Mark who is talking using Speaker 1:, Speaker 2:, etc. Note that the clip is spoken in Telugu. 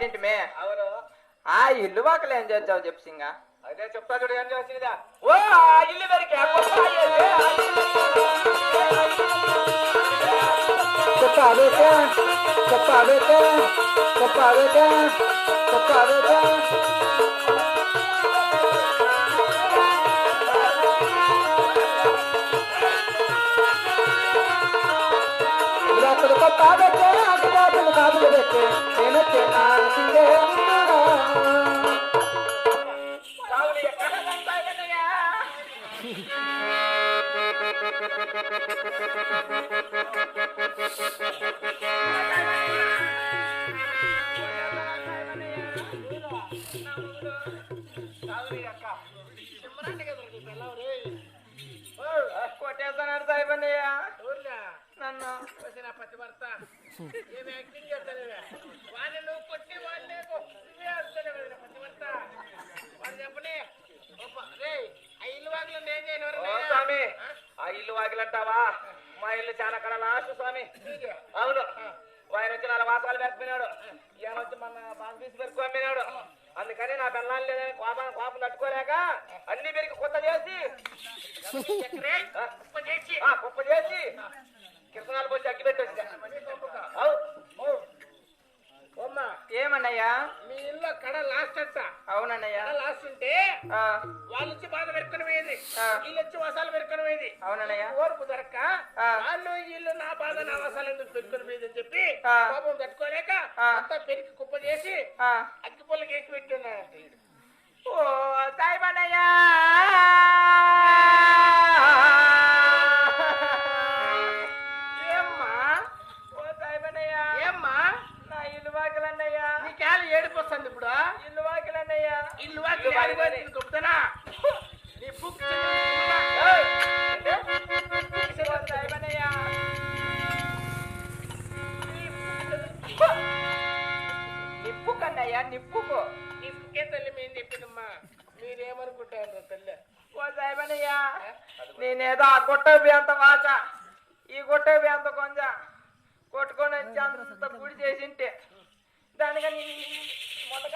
Speaker 1: కట్టింటిమే.
Speaker 2: అవును.
Speaker 1: ఆ ఇల్లు వాకలు ఏం చేద్దావు చెప్పు సింగా.
Speaker 2: అదే చెప్తా చూడు ఏం చేసిందా.
Speaker 1: ఓ ఆ ఇల్లు వరకు చెప్పావేటే చెప్పావేటే చెప్పావేటే చెప్పావేటే చెప్పావేటే అగ్గాతులు కాదులు పెట్టే నేను తిన్నాసిందే కొట్టేస్తాడు సాయిబన్నయ్య నన్ను
Speaker 2: పచ్చి భర్త ఏం యాక్టింగ్ చేస్తాను వాడిని నువ్వు కొట్టి వాడిని పచ్చి భర్త వాడు చెప్పని రే ఆ ఇల్లు వాకిలు నేను చేయను స్వామి. ఆ ఇల్లు వాకిలు అంటావా? మా ఇల్లు చాలా కడ లాస్ట్ స్వామి. అవును. ఆయన వచ్చి 4 మాసాలు పెరిగిపోయినాడు. ఈయన వచ్చి మన బాగా పెరుకు అమ్మినాడు. అందుకని నా పిల్లలు లేదని కోపం తట్టుకోలేక అన్ని పెరిగి కొత్త చేసి కుప్ప చేసి కిరసనాలు పోసి అగ్గి పెట్టేసి.
Speaker 1: ఏమన్నయ్యా?
Speaker 2: మీ ఇల్లు కడ లాస్ట్ అంట.
Speaker 1: అవునన్నయ్యా.
Speaker 2: లాస్ట్ ఉంటే వాళ్ళు వచ్చి బాధ పెరుకుని పోయేది, వీళ్ళు వచ్చి వసాలు పెరుకుని పోయేది.
Speaker 1: అవునన్నయ్య.
Speaker 2: ఓర్పు దొరక్క వాళ్ళు వీళ్ళు నా బాధ నా వసాలు ఎందుకు పెరుకుని పోయేది అని చెప్పి కోపం తట్టుకోలేక అంతా పెరిగి కుప్ప చేసి అగ్గి పొలకి ఎక్కి పెట్టున్నాడంట.
Speaker 1: ఓ సాయిబన్నయ్యా
Speaker 2: ఏమ్మా?
Speaker 1: ఓ సాయిబన్నయ్యా
Speaker 2: ఏమ్మా?
Speaker 1: నా ఇల్లు వాకిలన్నయ్యా.
Speaker 2: నీకేళ ఏడుపు వస్తుంది ఇప్పుడు.
Speaker 1: ఇల్లు వాకిలన్నయ్యా.
Speaker 2: ఇల్లు వాకి గొప్పతనా నీ బుక్
Speaker 1: సాయిబన్నయ్యా నిప్పు కన్నయ్యా నిప్పుకో.
Speaker 2: నీకే తల్లి మేము చెప్పిందమ్మా. మీరేమనుకుంటారు తల్లి?
Speaker 1: ఓ సాయిబన్నయ్యా నేనేదో ఆ గుట్ట అంత వాచ ఈ గుట్ట అంత కొంచెం కొట్టుకొని వచ్చి అంత గుడి చేసింటే దానికని మొదట